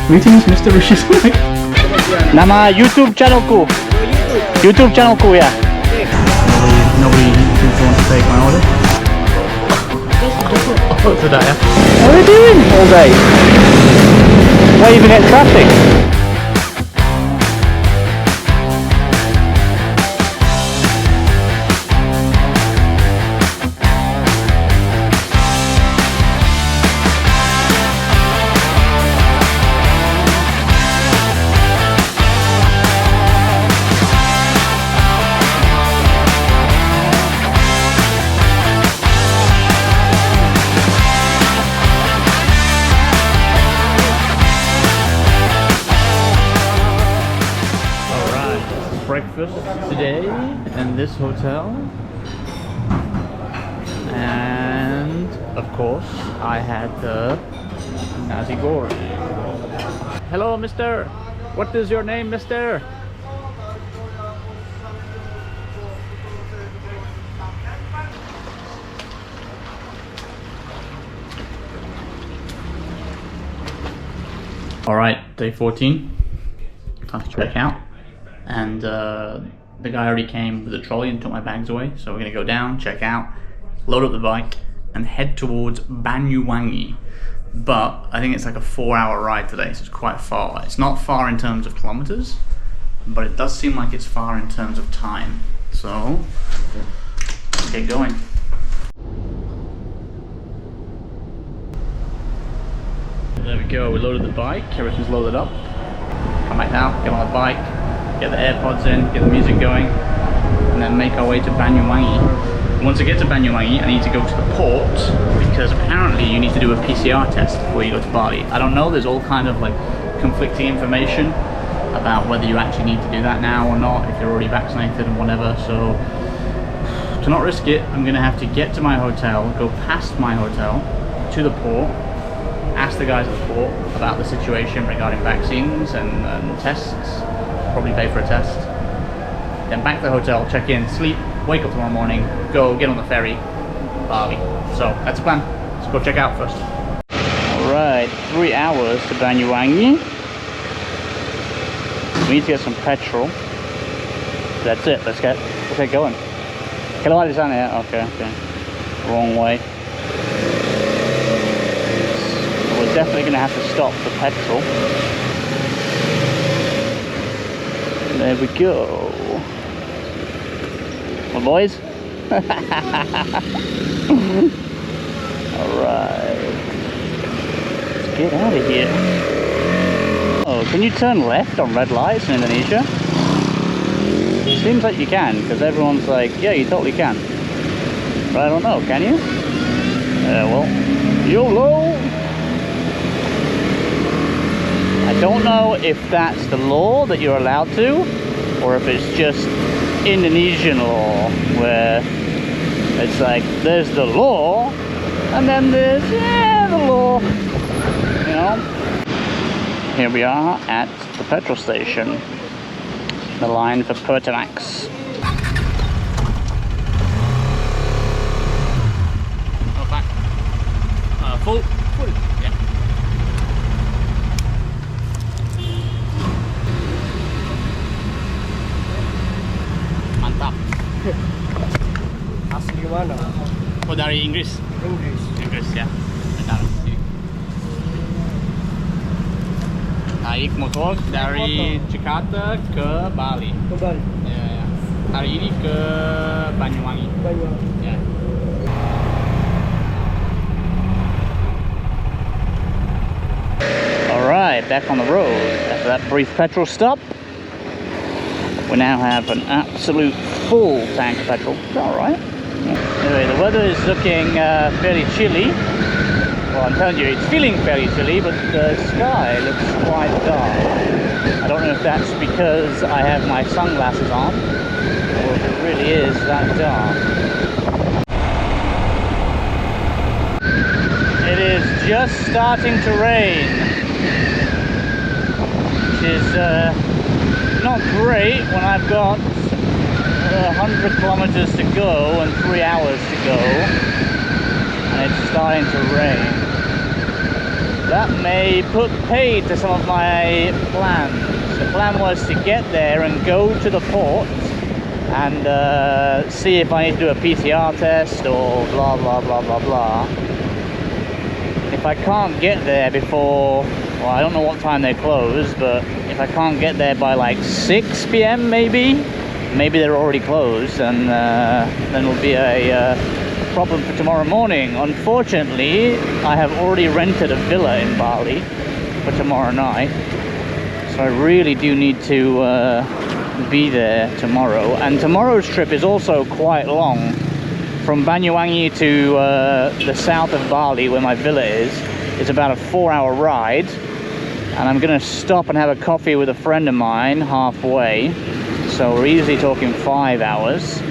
Greetings, Mr. Rishi Sunak. Nama YouTube channelku. YouTube channelku ya. Nobody seems to want to take my order. Oh, sedap ya. What are you doing all day? Waving at traffic. Breakfast today in this hotel, and of course I had the nasi goreng. Hello, mister. What is your name, mister? Alright, day 14. Time to check out. And the guy already came with a trolley and took my bags away, so we're gonna go down, check out, load up the bike, and head towards Banyuwangi. But I think it's like a 4-hour ride today, so it's quite far. It's not far in terms of kilometers, but it does seem like it's far in terms of time. So let's get going. There we go, we loaded the bike, everything's loaded up. Come back now, get on the bike, get the AirPods in, get the music going, and then make our way to Banyuwangi. Once I get to Banyuwangi, I need to go to the port, because apparently you need to do a PCR test before you go to Bali. I don't know, there's all kind of like conflicting information about whether you actually need to do that now or not, if you're already vaccinated and whatever. So to not risk it, I'm gonna have to get to my hotel, go past my hotel to the port, ask the guys at the port about the situation regarding vaccines and tests, probably pay for a test, then back to the hotel, check in, sleep, wake up tomorrow morning, go get on the ferry, Bali. So that's the plan. Let's go check out first. Alright, 3 hours to Banyuwangi. We need to get some petrol. That's it, let's get going. Kelawar di sana ya? Okay. Wrong way. We're definitely going to have to stop for petrol. There we go. Well, boys. Alright. Let's get out of here. Oh, can you turn left on red lights in Indonesia? Seems like you can, because everyone's like, yeah, you totally can. But I don't know, can you? Well, YOLO! I don't know if that's the law that you're allowed to, or if it's just Indonesian law, where it's like, there's the law, and then there's, the law, you know? Here we are at the petrol station, the line for Pertamax. Oh, back. Full, yeah. Mantap. Asli mana? Oh, dari Inggris? Inggris ya. Benar. Naik motor dari Jakarta ke Bali. Ke Bali. Ya. Hari ini ke Banyuwangi. Ya. Alright, back on the road. After that brief petrol stop, we now have an absolute full tank of petrol. Alright. Anyway, the weather is looking fairly chilly. Well, I'm telling you, it's feeling fairly chilly, but the sky looks quite dark. I don't know if that's because I have my sunglasses on, or if it really is that dark. It is just starting to rain, which is not great when I've got 100 kilometers to go and 3 hours to go, and it's starting to rain. that may put paid to some of my plans. The plan was to get there and go to the port and see if I need to do a PCR test or blah blah blah blah blah. If I can't get there before, well, I don't know what time they close, but if I can't get there by like 6 p.m. maybe they're already closed, and then it'll be a problem for tomorrow morning. Unfortunately, I have already rented a villa in Bali for tomorrow night, so I really do need to be there tomorrow. And tomorrow's trip is also quite long. From Banyuwangi to the south of Bali, where my villa is about a 4-hour ride, and I'm gonna stop and have a coffee with a friend of mine halfway, so we're easily talking 5 hours.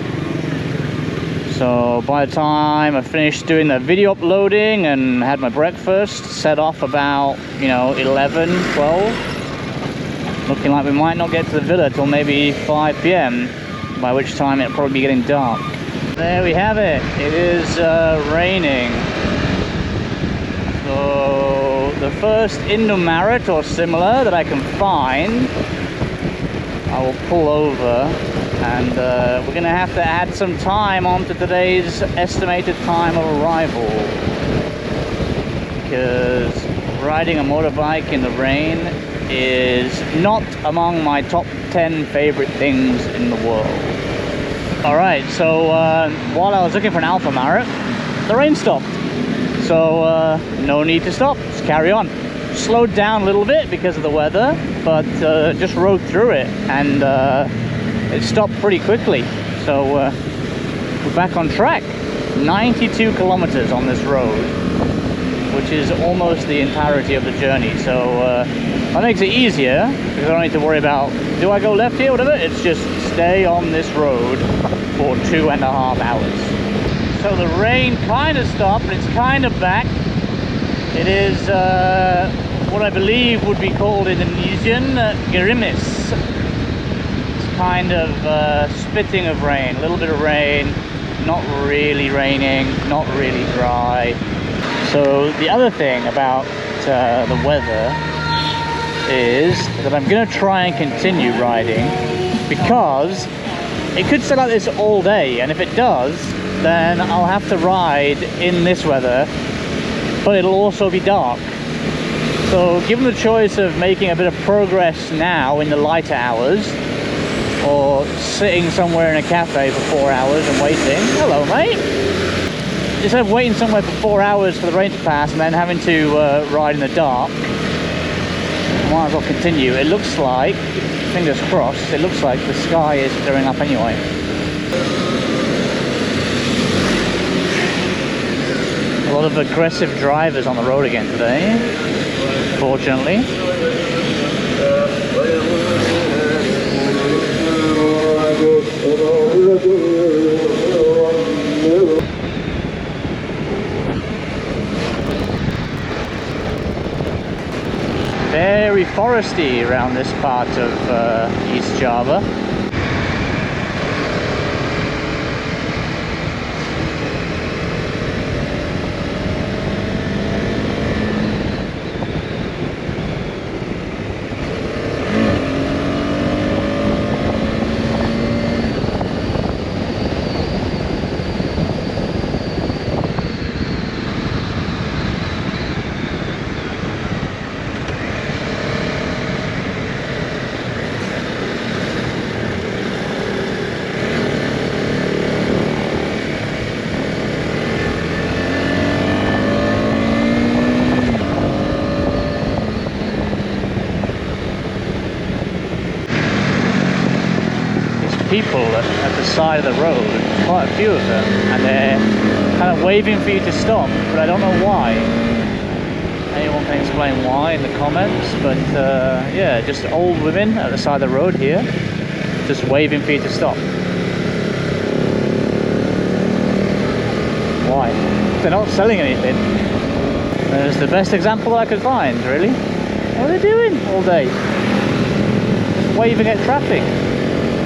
So by the time I finished doing the video uploading and had my breakfast, set off about, you know, 11, 12. Looking like we might not get to the villa till maybe 5 p.m, by which time it'll probably be getting dark. There we have it. It is raining. So the first Indomaret or similar that I can find, I will pull over, and we're going to have to add some time onto today's estimated time of arrival, because riding a motorbike in the rain is not among my top 10 favorite things in the world. Alright, so while I was looking for an Alpha Maret, the rain stopped. So no need to stop, just carry on. Slowed down a little bit because of the weather, but just rode through it, and it stopped pretty quickly. So we're back on track. 92 kilometers on this road, which is almost the entirety of the journey. So that makes it easier, because I don't need to worry about, do I go left here, whatever. It's just stay on this road for 2.5 hours. So the rain kind of stopped, but it's kind of back. It is what I believe would be called in Indonesian gerimis. It's kind of spitting of rain, a little bit of rain, not really raining, not really dry. So the other thing about the weather is that I'm going to try and continue riding, because it could stay like this all day, and if it does, then I'll have to ride in this weather, but it'll also be dark. So given the choice of making a bit of progress now in the lighter hours, or sitting somewhere in a cafe for 4 hours and waiting, hello mate, instead of waiting somewhere for 4 hours for the rain to pass and then having to ride in the dark, I might as well continue. It looks like, fingers crossed, it looks like the sky is clearing up anyway. A lot of aggressive drivers on the road again today, fortunately. Very foresty around this part of East Java. People at the side of the road, quite a few of them, and they're kind of waving for you to stop, but I don't know why. Anyone can explain why in the comments, but yeah, just old women at the side of the road here, just waving for you to stop. Why? They're not selling anything. It's the best example that I could find, really. What are they doing all day? Just waving at traffic.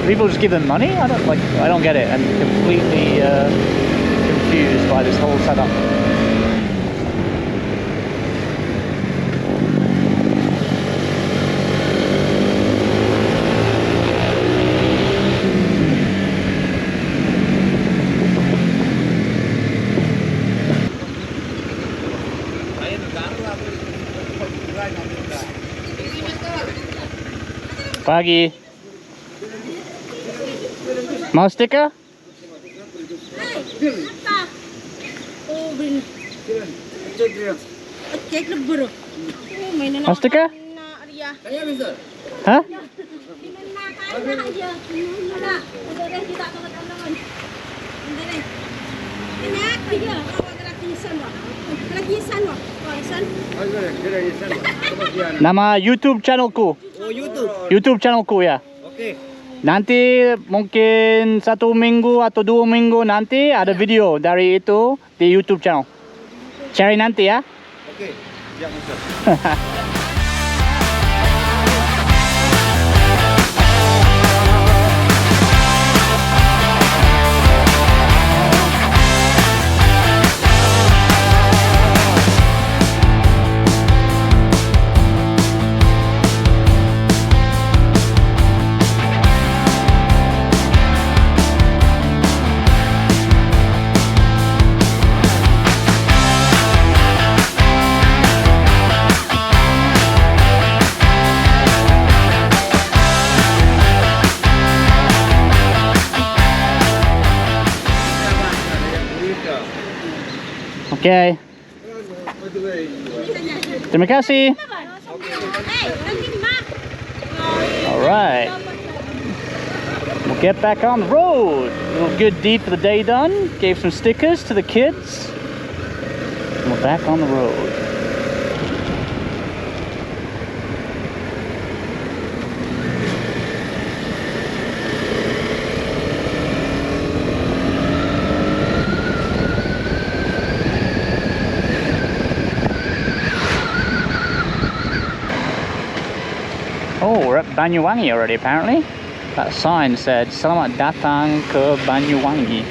People just give them money? I don't get it. I'm completely confused by this whole setup. Pagi. Mau stiker? Mau stiker? Hah? Nama YouTube channelku. Oh, YouTube. YouTube channelku ya. Oke. Nanti mungkin 1 minggu atau 2 minggu nanti ada video dari itu di YouTube channel. Cari nanti ya. Oke. Siap, Mister. Oke. Terima kasih. Alright. We'll get back on the road. A little good deed for the day done. Gave some stickers to the kids. And we're back on the road. Oh, we're at Banyuwangi already apparently. That sign said, Selamat datang ke Banyuwangi.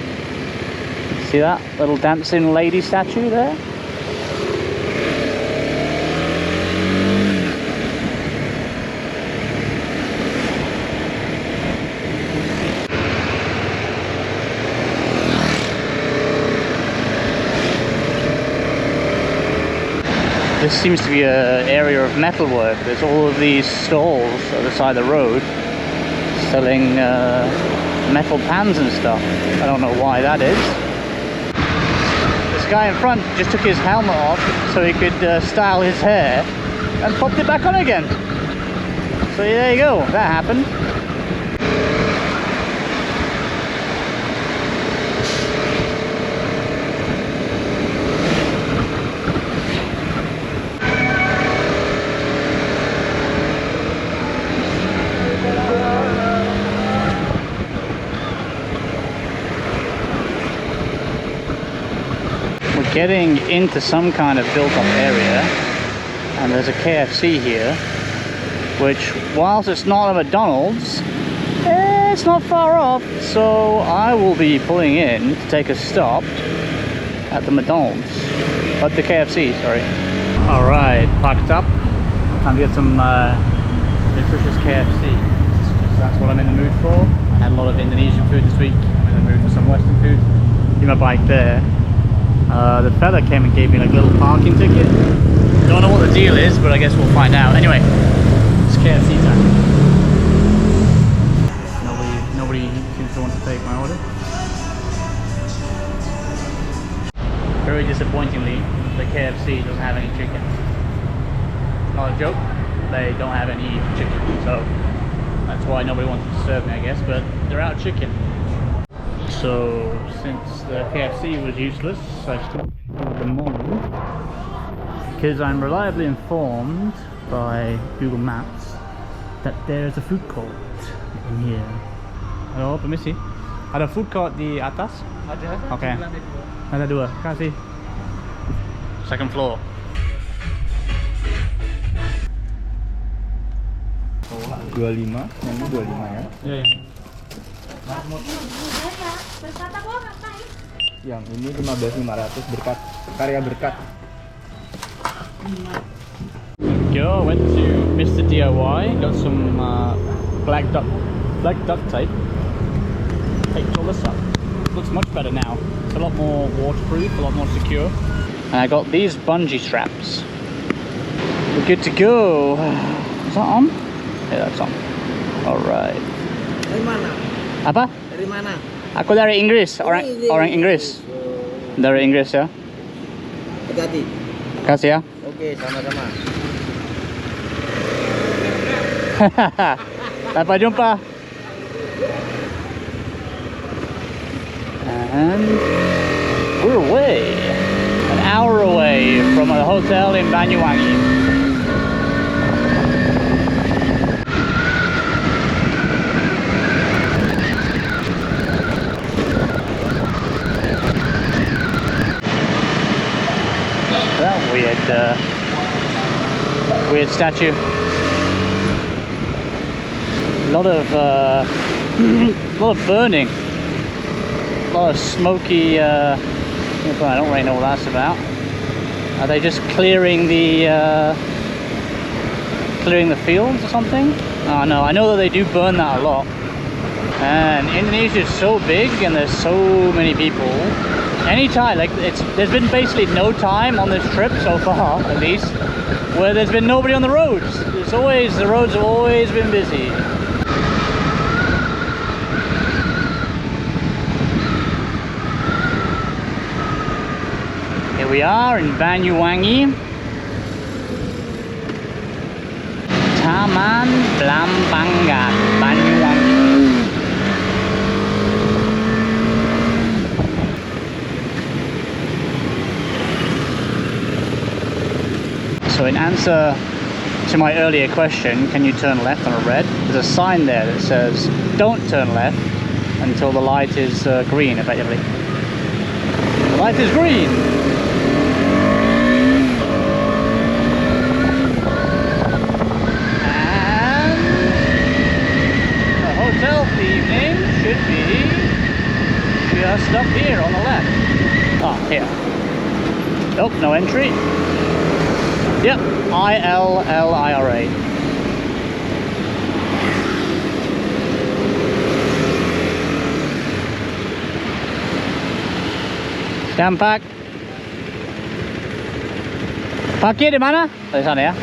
See that little dancing lady statue there? This seems to be an area of metalwork. There's all of these stalls at the side of the road selling metal pans and stuff. I don't know why that is. This guy in front just took his helmet off so he could style his hair and popped it back on again. So there you go, that happened. Getting into some kind of built-up area, and there's a KFC here, which, whilst it's not a McDonald's, it's not far off, so I will be pulling in to take a stop at the McDonald's, at the KFC, sorry. Alright, parked up, time to get some nutritious KFC. That's what I'm in the mood for. I had a lot of Indonesian food this week. I'm in the mood for some Western food. Leave my bike there. The fella came and gave me like a little parking ticket. Don't know what the deal is, but I guess we'll find out. Anyway, it's KFC time. Nobody seems to want to take my order. Very disappointingly, the KFC doesn't have any chicken. Not a joke, they don't have any chicken, so that's why nobody wanted to serve me, I guess, but they're out of chicken. So, since the KFC was useless, I stopped at the mall because I'm reliably informed by Google Maps that there's a food court in here. Halo, permisi. Ada food court di atas? Ada. Oke. Okay. Ada 2. Kasih. Second floor. Oh, 25. Yang ini 25 ya? Iya, iya. Yang ini 15.500 berkat karya berkat. Go, went to Mr. DIY, got some black duct tape, taped all this up. Looks much better now. It's a lot more waterproof, a lot more secure. And I got these bungee straps. We're good to go. Is that on? Yeah, that's on. Alright. Dari mana? Apa? Dari mana? Aku dari Inggris, orang Inggris. Dari Inggris ya. Hati-hati. Kasih ya. Oke, sama-sama. Sampai jumpa. And we're away. An hour away from a hotel in Banyuwangi. That weird statue. A lot of burning. A lot of smoky. I don't really know what that's about. Are they just clearing the fields or something? Oh no, I know that they do burn that a lot. And Indonesia is so big and there's so many people. Anytime, like there's been basically no time on this trip so far, at least, where there's been nobody on the roads. The roads have always been busy. Here we are in Banyuwangi. Taman Blambangan, Banyuwangi. So in answer to my earlier question, can you turn left on a red? There's a sign there that says, don't turn left until the light is green, effectively. The light is green! And the hotel evening should be just up here on the left. Ah, here. Oh, no entry. Yep, ILLIRA. Scan pack. Parkir di mana? Di sana ya.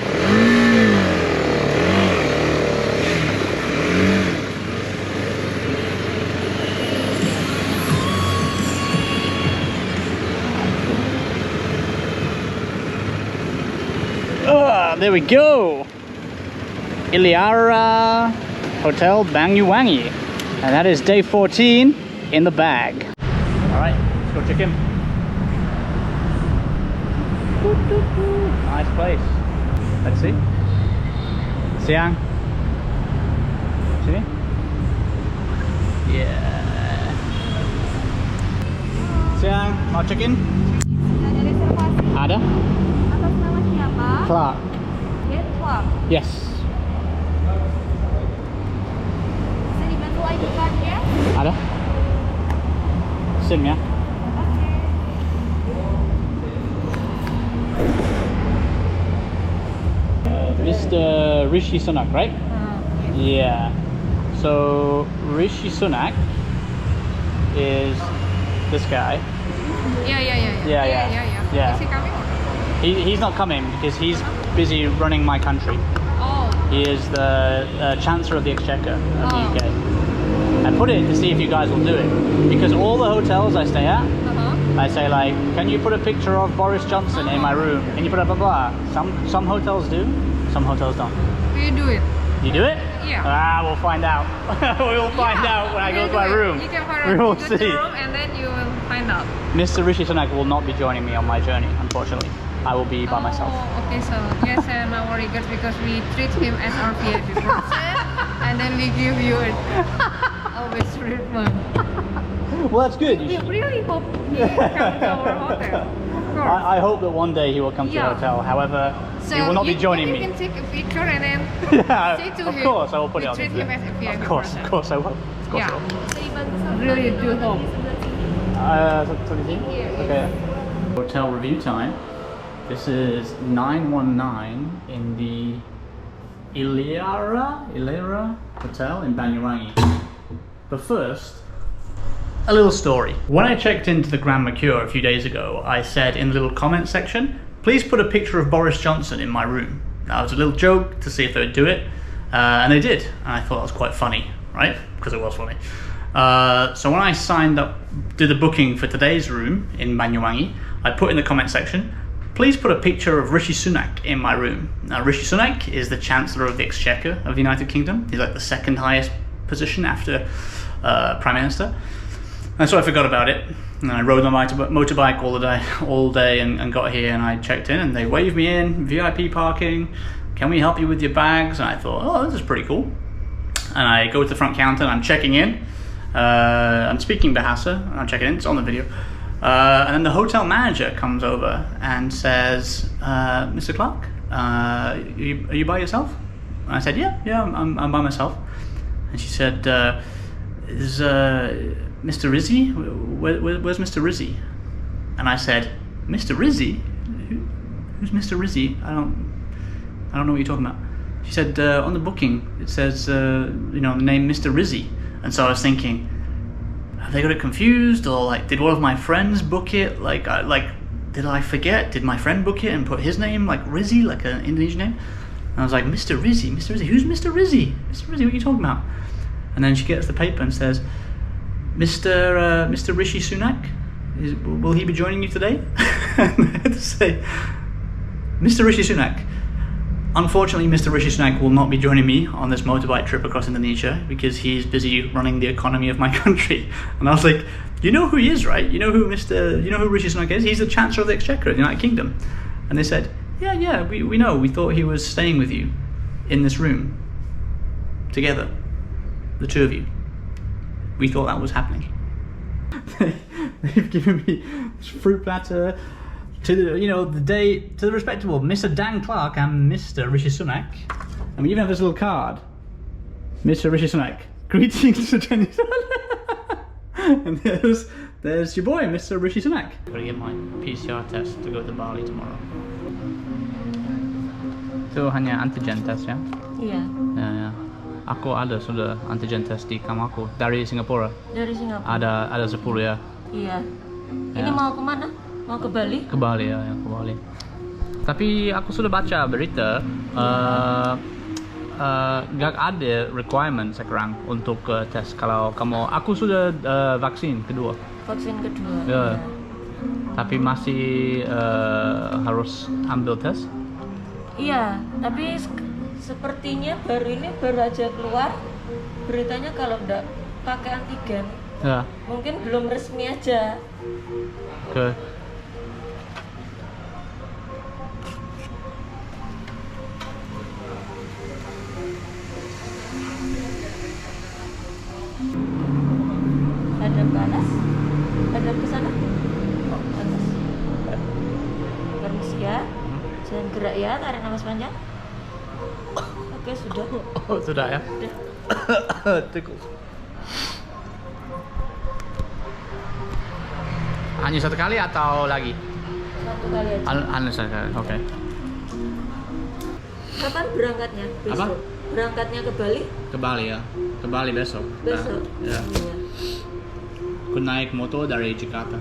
There we go. Iliara Hotel Banyuwangi. And that is day 14 in the bag. Alright, let's go check in. Nice place. Let's see. Siang. Sini? Yeah. Siang, mau check in? Ada reservasi Ada? atas nama siapa? Clark. Clark. Yes. Bisa dibantu ID card-nya? Ada? SIM ya? Mr. Rishi Sunak, right? Yeah. So Rishi Sunak is this guy. Yeah. Is he coming or not? He's not coming because he's busy running my country. Oh. He is the Chancellor of the Exchequer of the UK. I put it to see if you guys will do it because all the hotels I stay at, I say like, can you put a picture of Boris Johnson in my room? Can you put blah blah blah? Some hotels do, some hotels don't. Do you do it? You do it? Yeah. Ah, we'll find out. We'll find out when I go to my room. You can find We will out. Go to see. the room and then you will find out. Mr. Rishi Sunak will not be joining me on my journey, unfortunately. I will be by myself. Oh, okay, so yes, and no worry, good, because we treat him as our VIP person, and then we give you always treatment. Well, that's good. We really hope he comes to our hotel. Of course. I hope that one day he will come to the hotel. However, So he will not be joining me. You can take a picture and then Yeah, say to of him. course I will put it on treat Instagram. him as a VIP Of course person. I will. Of course I will. Really do hope. Okay. Hotel review time. This is 919 in the Iliara Hotel in Banyuwangi. But first, a little story. When I checked into the Grand Mercure a few days ago, I said in the little comment section, please put a picture of Boris Johnson in my room. That was a little joke to see if they would do it. And they did, and I thought that was quite funny, right? Because it was funny. So when I signed up, did the booking for today's room in Banyuwangi, I put in the comment section, please put a picture of Rishi Sunak in my room. Now, Rishi Sunak is the Chancellor of the Exchequer of the United Kingdom. He's like the second highest position after Prime Minister. And so I forgot about it. And I rode on my motorbike all day and got here, and I checked in and they waved me in, VIP parking, can we help you with your bags? And I thought, oh, this is pretty cool. And I go to the front counter and I'm checking in. I'm speaking Bahasa and I'm checking in, it's on the video. And then the hotel manager comes over and says, Mr. Clark, are you by yourself? And I said, yeah, I'm by myself. And she said, is Mr. Rizzi? Where's Mr. Rizzi? And I said, Mr. Rizzi? Who's Mr. Rizzi? I don't know what you're talking about. She said, on the booking, it says, the name Mr. Rizzi. And so I was thinking, have they got it confused? Or like, did one of my friends book it? Did I forget? Did my friend book it and put his name, like Rizzi, like an Indonesian name? And I was like, Mr. Rizzi? Who's Mr. Rizzi? Mr. Rizzi, what are you talking about? And then she gets the paper and says, Mr. Rishi Sunak, will he be joining you today? And I had to say, Mr. Rishi Sunak. Unfortunately, Mr. Rishi Sunak will not be joining me on this motorbike trip across Indonesia because he's busy running the economy of my country. And I was like, you know who he is, right? You know who Rishi Sunak is? He's the Chancellor of the Exchequer of the United Kingdom. And they said, yeah, we know. We thought he was staying with you in this room together, the two of you. We thought that was happening. They've given me this fruit platter to the respectable Mr. Dan Clark and Mr. Rishi Sunak. And we even have this little card. Mr. Rishi Sunak, greetings to Jenny. And there's your boy, Mr. Rishi Sunak. I'm gonna get my PCR test to go to Bali tomorrow. Itu hanya antigen test ya? Iya. Ya. Aku ada sudah antigen test di kamar aku dari Singapura. Dari Singapura. Ada 10 ya. Iya. Ini Ya. mau kemana? Mau ke Bali? Ke Bali ya, ke Bali. Tapi aku sudah baca berita, gak ada requirement sekarang untuk tes. Kalau aku sudah vaksin kedua. Vaksin kedua. Ya. Tapi masih harus ambil tes. Iya, tapi sepertinya baru aja keluar beritanya kalau udah pakai antigen. Ya. Mungkin belum resmi aja. Ke Ada panas? Ada ke sana? Oh, panas. Permisi ya. Jangan gerak ya, tarik nafas panjang. Oke, sudah. Oh, sudah ya. Sudah. Tikus. Hanya satu kali atau lagi? Satu kali aja. Hanya satu kali. Oke. Kapan berangkatnya? Besok. Apa? Berangkatnya ke Bali? Ke Bali ya. Ke Bali besok. Besok. Ya. Iya. Aku naik motor dari Jakarta.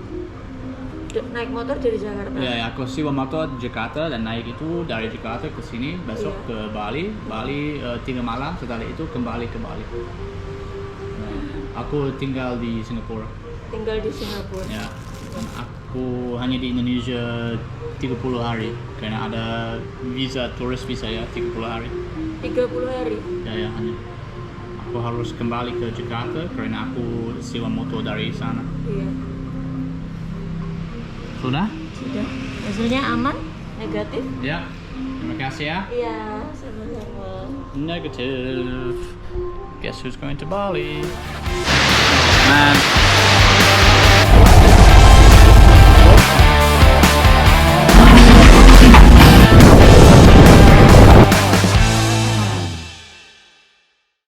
Naik motor dari Jakarta? Ya, aku sewa motor di Jakarta dan naik itu dari Jakarta ke sini, besok Iya. ke Bali. Bali 3 malam, setelah itu kembali ke Bali. Nah, aku tinggal di Singapura. Tinggal di Singapura? Ya, dan aku hanya di Indonesia 30 hari karena ada visa, turis visa ya, 30 hari. 30 hari? Ya, hanya. Aku harus kembali ke Jakarta karena aku sewa motor dari sana. Iya. Sudah? Sudah. Hasilnya aman? Negatif? Ya, terima kasih ya. Iya, sama-sama. Negative. Guess who's going to Bali?